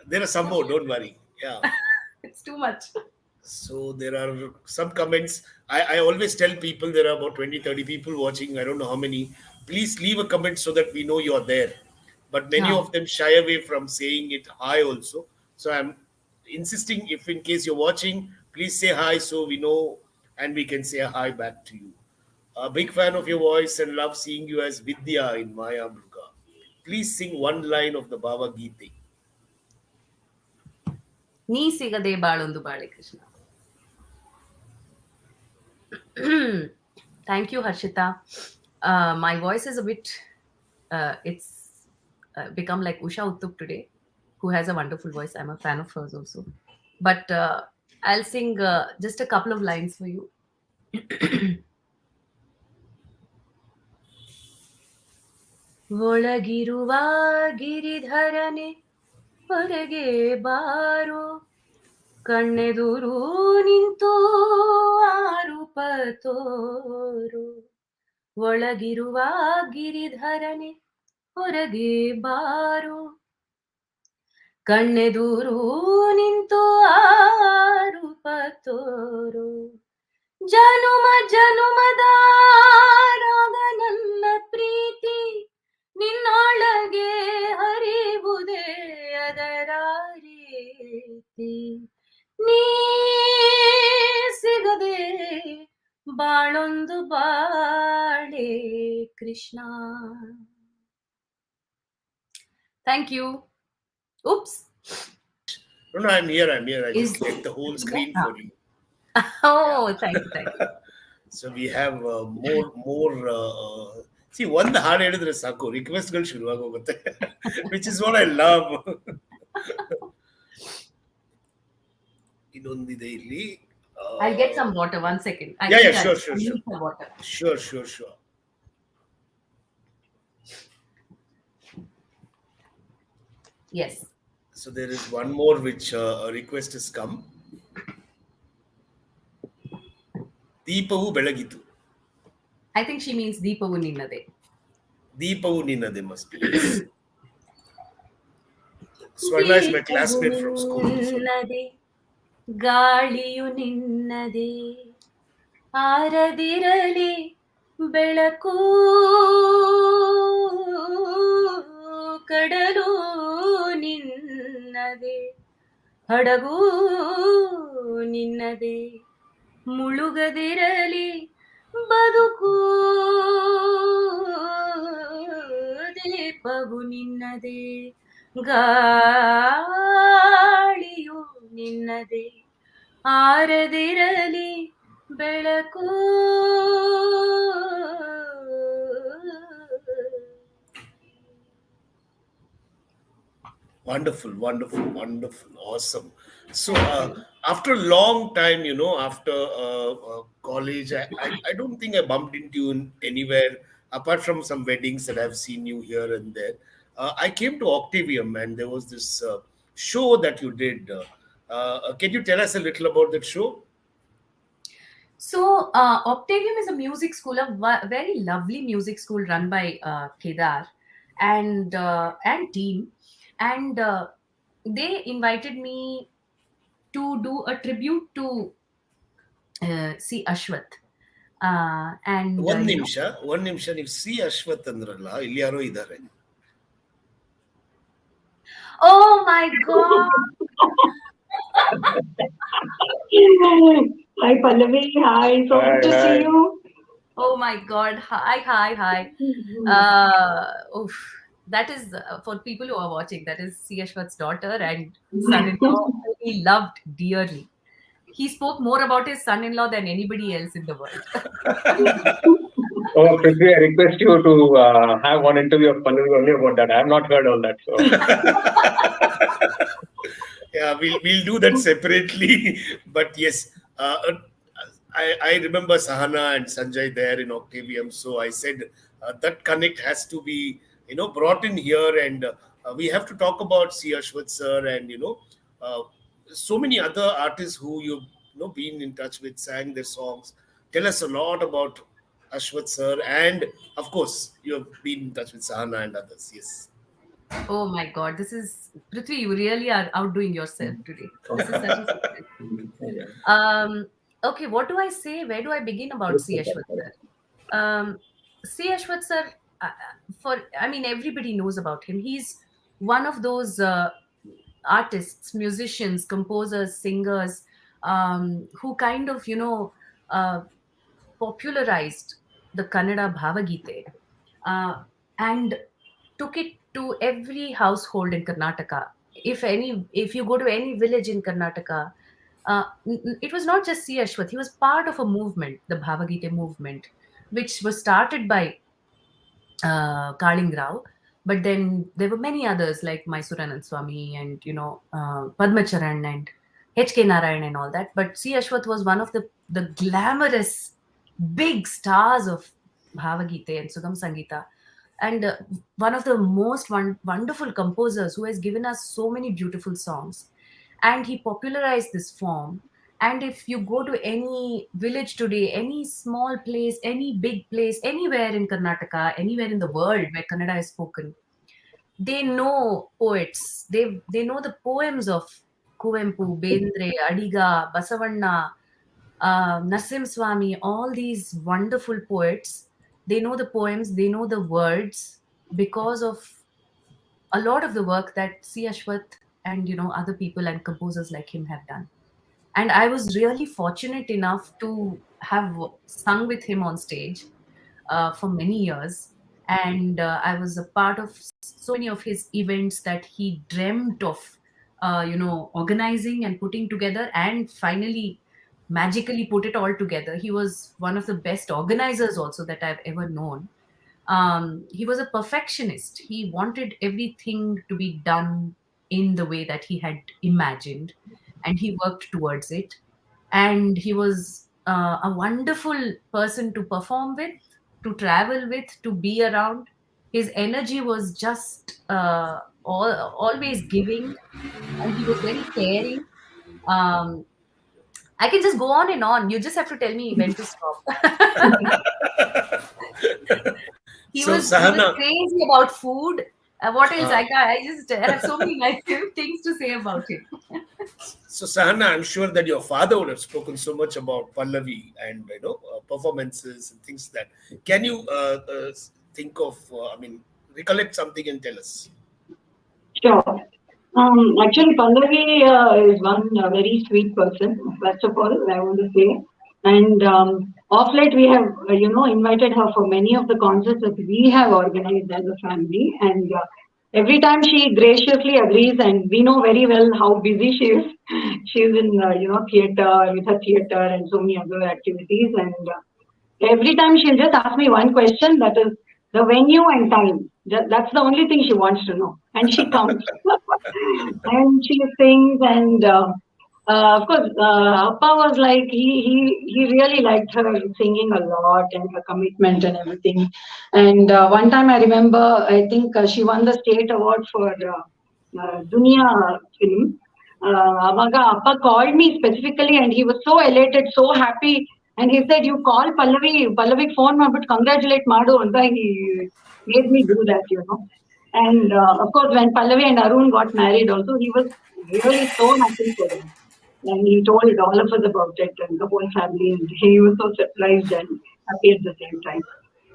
there are some more. Don't worry. Yeah. it's too much. So there are some comments. I always tell people there are about 20, 30 people watching. I don't know how many. Please leave a comment so that we know you're there. But many Yeah. of them shy away from saying it hi also. So I'm insisting, if in case you're watching, please say hi so we know and we can say a hi back to you. A big fan of your voice and love seeing you as Vidya in Maya Mruga. Please sing one line of the Baba Gita. ನೀ ಸಿಗದೆ ಬಾಳೊಂದು ಬಾಳೆ Krishna. Thank you, Harshita. My voice is a bit, it's become like Usha Uttup today, who has a wonderful voice. I'm a fan of hers also. But I'll sing just a couple of lines for you. ಒಳಗಿರುವ ಗಿರಿಧರನೆ ಹೊರಗೆ ಬಾರೋ ಕಣ್ಣೆದುರು ನಿಂತು ಆರೂಪ ತೋರು ಒಳಗಿರುವ ಗಿರಿಧರನೆ ಹೊರಗೆ ಬಾರೋ ಕಣ್ಣೆದುರು ನಿಂತು ಆರೂಪ ತೋರು ಜನುಮ ಜನುಮದ ರಾಗ ನನ್ನ ಪ್ರೀತಿ ನಿನ್ನೊಳಗೆ ಹರಿವುದೇ ಅದರ ರೀತಿ ನೀ ಸಿಗದೆ ಬಾಳೊಂದು ಬಾಳೆ Krishna. Thank you. Oops. No, I'm here. I just clicked the whole screen for you. Oh, thank you. So we have more. See, ಒಂದು ಹಾಡು ಹೇಳಿದ್ರೆ ಸಾಕು ರಿಕ್ವೆಸ್ಟ್ಗಳು ಶುರುವಾಗೋಗುತ್ತೆ, which is what I love. ಇನ್ನೊಂದಿದೆ ಇಲ್ಲಿ. I'll get some water. 1 second. Sure. Yes. So there is one more which a request has come. ದೀಪವು ಬೆಳಗಿತು. I think she means ದೀಪವು ನಿನ್ನದೆ. ದೀಪವು ನಿನ್ನದೆ must be. Swarna is my classmate from school. ನಿನ್ನದೆ ಗಾಳಿಯು ನಿನ್ನದೆ ಆರದಿರಲಿ ಬೆಳಕು ಕಡಲು ನಿನ್ನದೆ ಹಡಗು ನಿನ್ನದೆ ಮುಳುಗದಿರಲಿ ಬದುಕು ದೀಪವು ನಿನ್ನದೆ ಗಾಳಿಯು ನಿನ್ನದೆ ಆರದಿರಲಿ ಬೆಳಕು. Wonderful, awesome. So after a long time, after college, I don't think I bumped into you anywhere apart from some weddings that I've seen you here and there. I came to Octavium and there was this show that you did. Can you tell us a little about that show? So Octavium is a music school, a very lovely music school run by Kedar and team. And they invited me to do a tribute to C. Ashwath. And one ನಿಮಿಷ ನೀವು C Ashwath ಅಂದ್ರಲ್ಲ, ಇಲ್ಲಿ ಯಾರೋ ಇದ್ದಾರೆ. Oh my God. Hi Pallavi, hi, so good to see you. Oh my God, hi. Oof. That is for people who are watching, that is C. Ashwath's daughter and son-in-law. He loved dearly. He spoke more about his son-in-law than anybody else in the world. Oh, Prithvi, I request you to have one interview of Pallavi only about that. I have not heard all that. So. Yeah, we'll do that separately. But yes, I remember Sahana and Sanjay there in Octavium. So I said that connect has to be, brought in here, and we have to talk about C. Ashwath sir and so many other artists who you've been in touch with, sang their songs. Tell us a lot about Ashwath sir, and of course you have been in touch with Sahana and others. Yes. Oh my God, this is Prithvi, you really are outdoing yourself today. This is such a okay, what do I say? Where do I begin about C. Ashwath sir? C. Ashwath sir, everybody knows about him. He's one of those artists, musicians, composers, singers who kind of popularized the Kannada Bhavagite and took it to every household in Karnataka. If you go to any village in Karnataka, it was not just C. Ashwath. He was part of a movement, the Bhavagita movement, which was started by Kaling Rao. But then there were many others like Mysooranand Swami and, Padmacharan and H.K. Narayan and all that. But C. Ashwath was one of the glamorous, big stars of Bhavagita and Sugam Sangita. And one of the most wonderful composers who has given us so many beautiful songs. And he popularized this form. And if you go to any village today, any small place, any big place, anywhere in Karnataka, anywhere in the world where Kannada is spoken, they know poets. They know the poems of Kuvempu, Bendre, Adiga, Basavanna, Nasim Swami, all these wonderful poets. They know the poems, they know the words because of a lot of the work that C. Ashwath and other people and composers like him have done. And I was really fortunate enough to have sung with him on stage for many years. And I was a part of so many of his events that he dreamt of, organizing and putting together, and finally magically put it all together. He was one of the best organizers also that I've ever known. He was a perfectionist. He wanted everything to be done in the way that he had imagined, and he worked towards it. And he was a wonderful person to perform with, to travel with, to be around. His energy was just always giving, and he was very caring. Um, I can just go on and on. You just have to tell me when to stop. He So, was Sahana, crazy about food. What else? I just have so many nice things to say about him. so Sahana, I'm sure that your father would have spoken so much about Pallavi and performances and things that. Can you think of? Recollect something and tell us. Sure. Actually, Pallavi is one very sweet person. First of all, I want to say, and of late we have, invited her for many of the concerts that we have organized as a family, and every time she graciously agrees, and we know very well how busy she is. She is in, theater with her theater and so many other activities, and every time she'll just ask me one question, that is the venue and time. That's the only thing she wants to know. And she comes and she sings. And of course, Appa was like, he really liked her singing a lot and her commitment and everything. And one time I remember, I think she won the state award for Dunia film. Amaga Appa called me specifically and he was so elated, so happy. And he said, you call Pallavi phone but congratulate Madu. And he made me do that. And of course, when Pallavi and Arun got married also, he was really so happy for them. And he told all of us about it and the whole family. And he was so surprised and happy at the same time.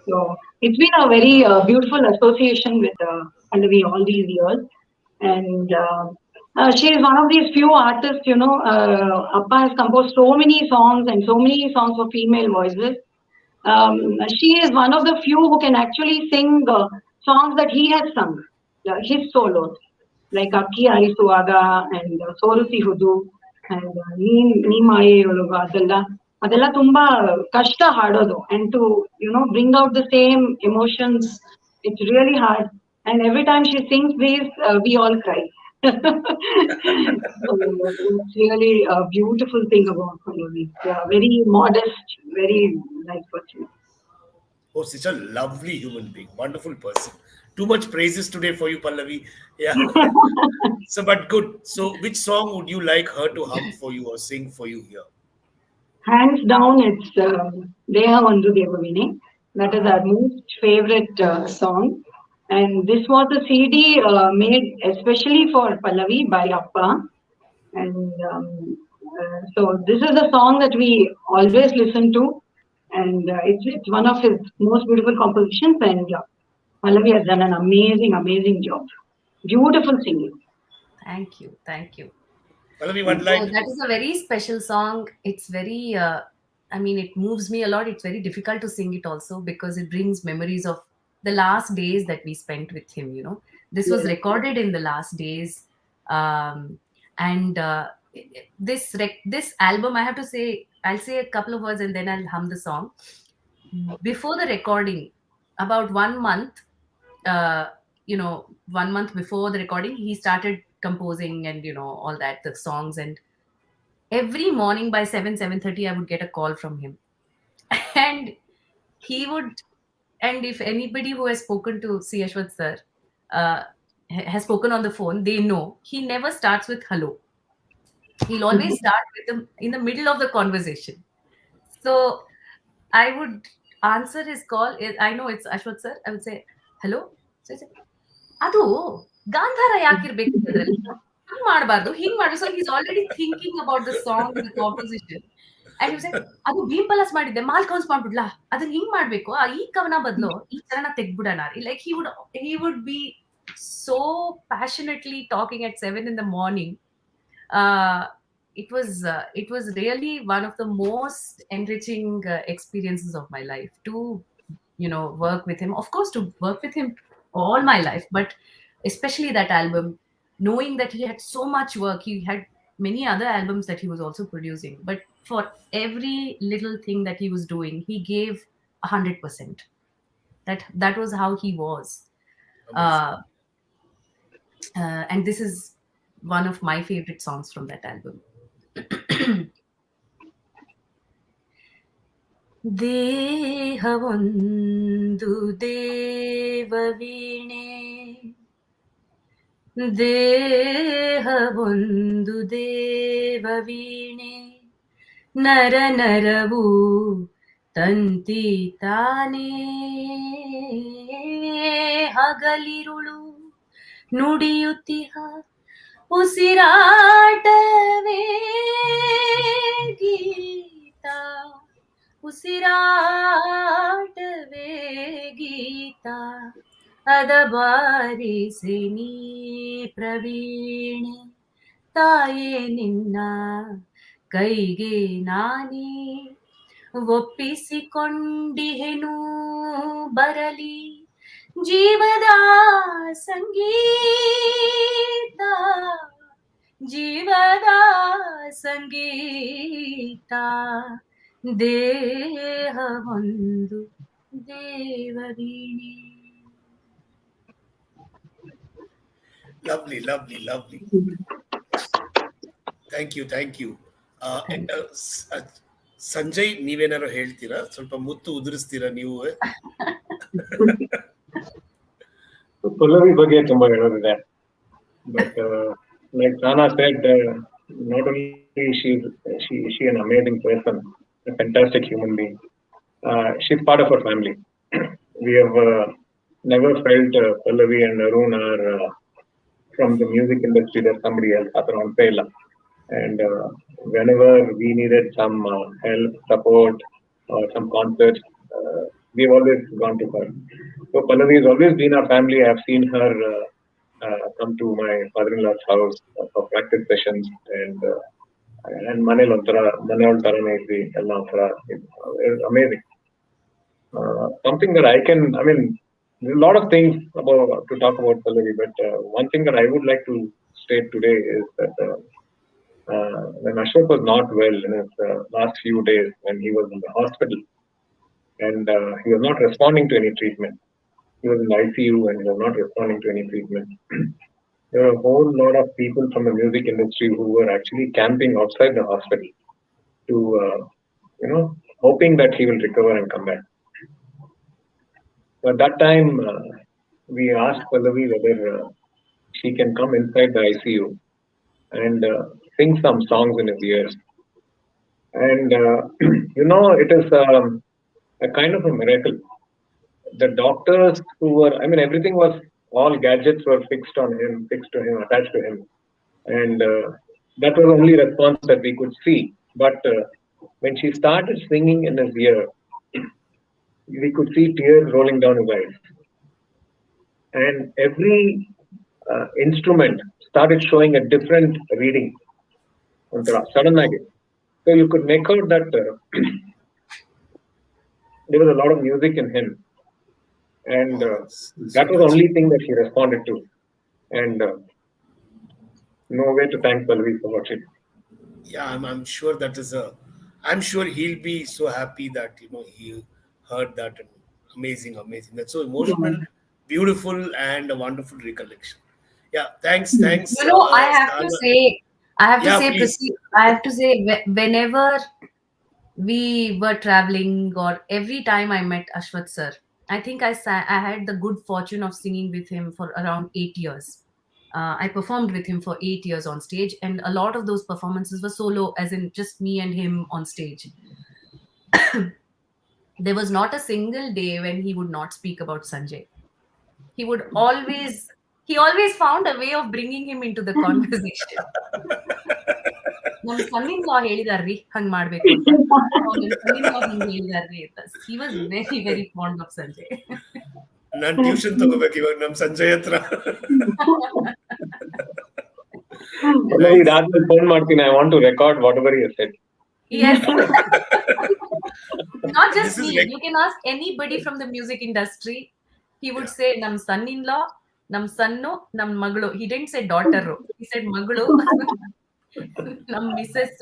So it's been a very beautiful association with Pallavi all these years. And she is one of these few artists, Appa has composed so many songs and so many songs for female voices. She is one of the few who can actually sing songs that he has sung, his solos, like Akki Arisuaga and Sorusi Hudu and Ni Maye Yoluga, ಅದೆಲ್ಲ ತುಂಬಾ ಕಷ್ಟ ಹಾಡೋದು, and to bring out the same emotions, it's really hard. And every time she sings these, we all cry. So it's really a beautiful thing about Pallavi. Yeah, very modest, very nice person. Oh, such a lovely human being, wonderful person. Too much praises today for you, Pallavi. Yeah. So, but good. So, which song would you like her to hum for you or sing for you here? Hands down, it's Deha Vandu Devavine. That is our most favorite song. And this was a CD made especially for Pallavi by Appa. And so this is a song that we always listen to. And it's one of his most beautiful compositions. And Pallavi has done an amazing job. Beautiful singing. Thank you. Pallavi, one line. So that is a very special song. It's very, it moves me a lot. It's very difficult to sing it also because it brings memories of the last days that we spent with him. This was recorded in the last days. And this album, I have to say, I'll say a couple of words and then I'll hum the song. Before the recording, about 1 month, 1 month before the recording, he started composing and all that, the songs. And every morning by 7:30, I would get a call from him, and he would. And if anybody who has spoken to C. Ashwath sir has spoken on the phone, they know he never starts with hello. He'll always start with them in the middle of the conversation. So I would answer his call. I know it's Ashwath sir. I would say, hello. So he said, ಅದು ಗಾಂಧಾರ ಯಾಕಿರ್ಬೇಕು ಅದ್ರಲ್ಲಿ ಹಿಂಗ್ ಮಾಡಬಾರ್ದು ಹಿಂಗ್ ಮಾಡಿ. So he's already thinking about the song, the composition. And he was like, ಅದು ಭೀಮ್ ಪಲಾಸ್ ಮಾಡಿದ್ದೆ mall ಕೌನ್ಸ್ ಮಾಡ್ಬಿಡ್ಲಾ, ಅದನ್ನ ಹಿಂಗ್ ಮಾಡ್ಬೇಕು, ಈ ಕವನ ಬದಲು ಈ ಚರಣ ತೆಗ್ಬಿಡೋಣ. Like he would be so passionately talking at 7 in the morning. It was really one of the most enriching experiences of my life to work with him. Of course, to work with him all my life, but especially that album, knowing that he had so much work. He had many other albums that he was also producing, but for every little thing that he was doing, he gave 100%. That was how he was. And this is one of my favorite songs from that album. ದೇಹವೊಂದು ದೇವವೀಣೆ, ದೇಹವೊಂದು ದೇವವೀಣೆ, ನರ ನರವು ತಂತಿ ತಾನೇ, ಹಗಲಿರುಳು ನುಡಿಯುತ್ತಿಹ ಉಸಿರಾಟವೇ ಗೀತ, ಉಸಿರಾಟವೇ ಗೀತ, ಅದ ಬಾರಿಸಿ ನೀ ಪ್ರವೀಣೆ, ತಾಯೇ ನಿನ್ನ ಕೈಗೆ ನಾನೇ ಒಪ್ಪಿಸಿಕೊಂಡಿಹೆನು ಬರಲಿ ಜೀವದ ಸಂಗೀತ, ಜೀವದ ಸಂಗೀತ, ದೇಹವೊಂದು ದೇವವೀಣೆ. Lovely, lovely, lovely. Thank you. Sanjay, ನೀವೇನಾರು ಹೇಳ್ತೀರಾ? ಸ್ವಲ್ಪ ಮುತ್ತು ಉದುರಿಸ್ತೀರಾ ನೀವು? ಪಲ್ಲವಿ ಬಗ್ಗೆ ತುಂಬಾ ಹೇಳೋದಿದೆ, but like Sana said, not only she an amazing person, a fantastic human being. She's part of our family. We have never felt Pallavi and Arun are from the music industry. There's somebody else, Aman Pella. And whenever we needed some help, support, or some concerts, we've always gone to her. So Pallavi has always been our family. I've seen her come to my father-in-law's house for practice sessions, and Manel Tarane is amazing. Something that there's a lot of things to talk about Pallavi, but one thing that I would like to state today is that when Ashwath was not well in his last few days, when he was in the hospital, and he was not responding to any treatment. He was in the ICU and he was not responding to any treatment. There were a whole lot of people from the music industry who were actually camping outside the hospital to, hoping that he will recover and come back. So at that time, we asked Pallavi whether she can come inside the ICU and sing some songs in his ears. And, it is a kind of a miracle. The doctors who were, everything was, all gadgets were fixed to him, attached to him. And that was the only response that we could see. But when she started singing in his ear, we could see tears rolling down his eyes. And every instrument started showing a different reading. Suddenly. So you could make out that there was a lot of music in him. And that was the only thing that he responded to. And no way to thank Pallavi for what she did. Yeah, I'm sure that is a. I'm sure he'll be so happy that he heard that. And amazing, amazing. That's so emotional, beautiful, and a wonderful recollection. Yeah, thanks, I have to Sana. say, Yeah, please. Prissy, I have to say, whenever we were traveling or every time I met Ashwath sir, I think I had the good fortune of singing with him for around 8 years. I performed with him for 8 years on stage, and a lot of those performances were solo, as in just me and him on stage. There was not a single day when he would not speak about Sanjay. He would always, he always found a way of bringing him into the conversation. ನಮ್ ಸನ್ನಿನ್ ಲಾ ಹೇಳಿದಾರ್ರಿ ಹಂಗ್ ಮಾಡ್ಬೇಕು ಅಂತ ನಮ್ ಸನ್ನಿನ್ ಲಾ ಹಿಂಗ್ ಹೇಳಿದಾರ್ರಿ ಅಂತ. He was very very fond of Sanjay. ನಾನು tuition ತಗೋಬೇಕು ಇವಾಗ ನಮ್ ಸಂಜಯ್ ಹತ್ರ. ಇದಾದ್ಮೇಲೆ ಫೋನ್ ಮಾಡ್ತೀನಿ. I want to record whatever you said. Yes. Not just me. You can ask anybody from the music industry. He would say nam son-in-law, nam sannu, nam maglu. He didn't say daughter. He said maglu. Nam missus.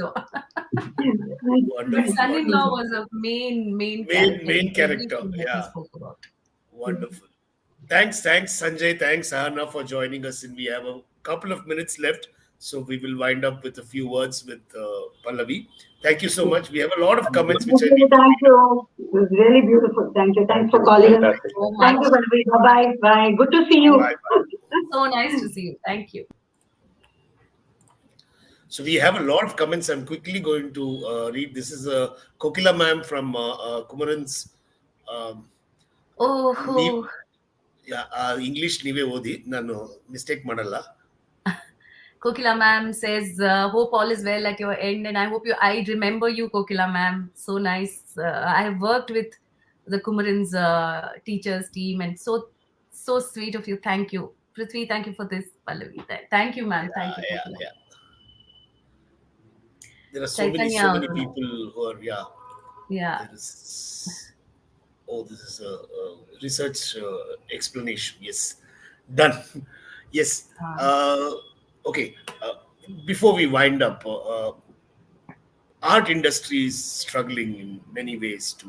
But son-in-law was a main character. Yeah. Wonderful. Thanks, Sanjay. Thanks, Ahana, for joining us. And we have a couple of minutes left, so we will wind up with a few words with Pallavi. Thank you so much. We have a lot of comments which I need. Thank you. It was really beautiful. Thank you. Thanks for calling. Thank you, Pallavi. Bye. Bye. Good to see you. Bye. So nice to see you. Thank you. So we have a lot of comments. I'm quickly going to read. This is Kokila ma'am from Kumaran's. English ನೀವೇ ಓದಿ, ನಾನು mistake ಮಾಡಲ್ಲ. Kokila ma'am says, hope all is well at your end, and I hope I remember you, Kokila ma'am. So nice. I have worked with the Kumaran's teachers team, and so sweet of you. Thank you, Prithvi. Thank you for this, Pallavi. Thank you, ma'am. Thank you. Yeah. There are so many people who are this is a research explanation. Yes, done. Yes. Okay. Before we wind up, art industry is struggling in many ways to.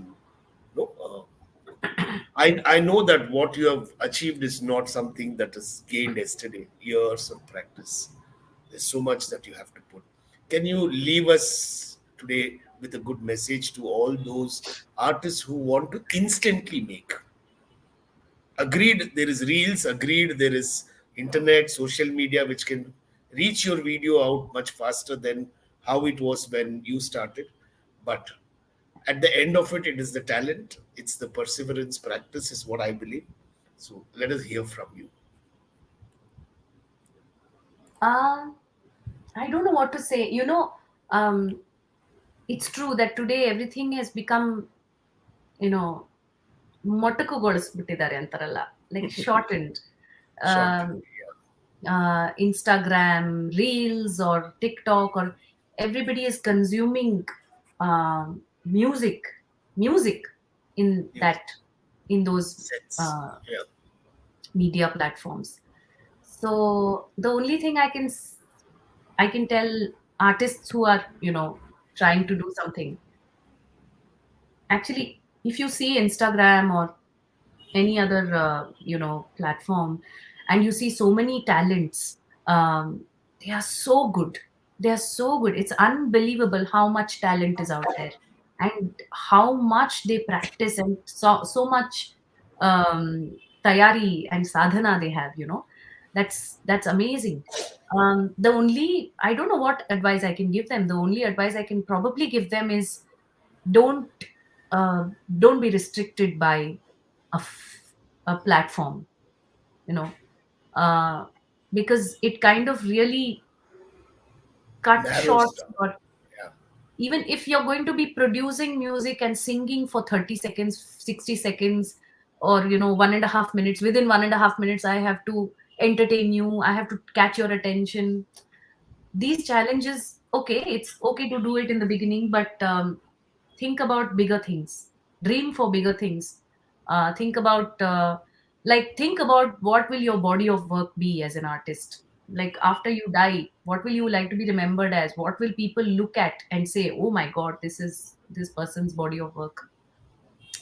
I know that what you have achieved is not something that is gained yesterday. Years of practice. There's so much that you have to put. Can you leave us today with a good message to all those artists who want to instantly make? Agreed, there is reels. Agreed, there is internet, social media, which can reach your video out much faster than how it was when you started. But at the end of it, it is the talent, it's the perseverance, practice is what I believe. So let us hear from you. I don't know what to say. It's true that today everything has become, ಮೊಟಕುಗೊಳಿಸ್ಬಿಟ್ಟಿದ್ದಾರೆ ಅಂತಾರಲ್ಲ, like shortened. Instagram, Reels, or TikTok, or everybody is consuming music in those media platforms. So the only thing I can tell artists who are trying to do something, actually, if you see Instagram or any other platform, and you see so many talents, they are so good. It's unbelievable how much talent is out there, and how much they practice, and so much tayari and sadhana they have. That's amazing. I don't know what advice I can give them. The only advice I can probably give them is don't be restricted by a platform, because it kind of really cut short. Even if you're going to be producing music and singing for 30 seconds, 60 seconds, or 1.5 minutes, within 1.5 minutes I have to entertain you, I have to catch your attention. These challenges, okay, it's okay to do it in the beginning, but think about bigger things. Dream for bigger things. Think about what will your body of work be as an artist. Like after you die, what will you like to be remembered as? What will people look at and say, oh my god, this is this person's body of work?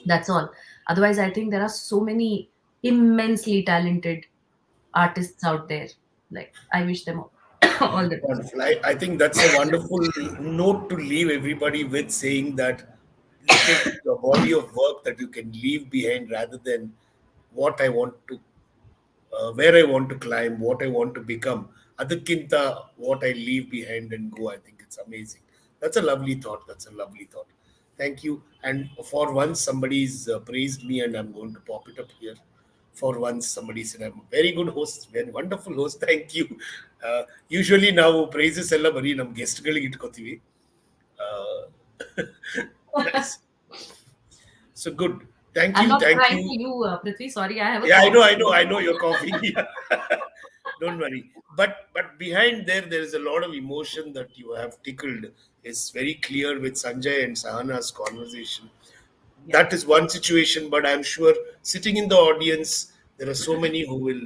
That's all. Otherwise, I think there are so many immensely talented artists out there. Like I wish them all, all the best. Wonderful. I think that's a wonderful note to leave everybody with, saying that look at your body of work that you can leave behind rather than what I want to, where I want to climb, what I want to become. Adakinta, what I leave behind and go. I think it's amazing. That's a lovely thought. That's a lovely thought. Thank you. And for once, somebody's praised me, and I'm going to pop it up here. For once, somebody said I'm a very good host, very wonderful host. Thank you. Usually ನಾವು praises ಎಲ್ಲ ಬರೀ ನಮ್ಮ ಗೆಸ್ಟ್ಗಳಿಗೆ ಇಟ್ಕೋತೀವಿ. Nice. So good. Thank I'm you. not Thank crying you. for you, Prithvi. Sorry, I have a Yeah, cough. I know you're coughing. Yeah. Don't worry. But behind there is a lot of emotion that you have tickled. It's very clear with Sanjay and Sahana's conversation. That is one situation, but I'm sure sitting in the audience, there are so many who will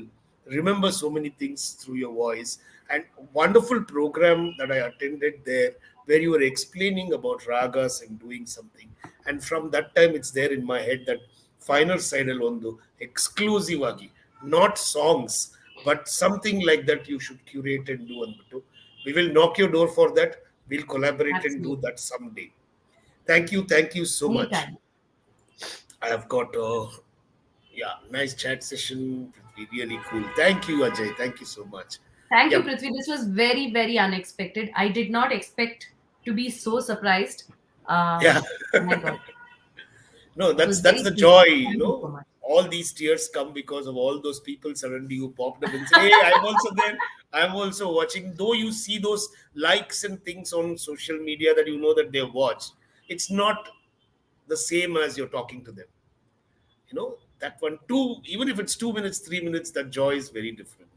remember so many things through your voice. And wonderful program that I attended there, where you were explaining about ragas and doing something. And from that time, it's there in my head that finer side alondu exclusive agi, not songs, but something like that you should curate and do. And we will knock your door for that. We'll collaborate and do Absolutely. that someday. Thank you so much. Anytime. I have got yeah, nice chat session. It'll be really cool. Thank you, Ajay. Thank you so much. Thank you, Yep. Prithvi. This was very, very unexpected. I did not expect to be so surprised. Yeah. My God. No, It was that's very the sweet. joy, Thank you so much. All these tears come because of all those people suddenly who popped up and say, hey, I'm also there. I'm also watching. Though you see those likes and things on social media that you know that they've watched, it's not the same as you're talking to them. That one, two, even if it's 2 minutes, 3 minutes, that joy is very different.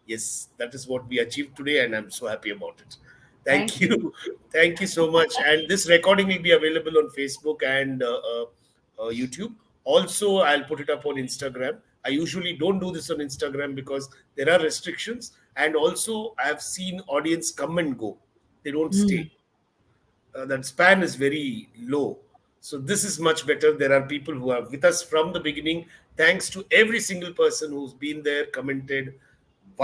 Yes, that is what we achieved today, and I'm so happy about it. Thank Thank you. you. Thank you so much. And this recording will be available on Facebook and YouTube. Also, I'll put it up on Instagram. I usually don't do this on Instagram because there are restrictions, and also I have seen audience come and go, they don't Mm. stay. That span is very low. So this is much better. There are people who are with us from the beginning. Thanks to every single person who's been there, commented.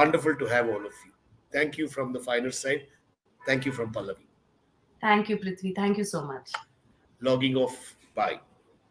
Wonderful to have all of you. Thank you from the finer side. Thank you from Pallavi. Thank you, Prithvi. Thank you so much. Logging off. Bye.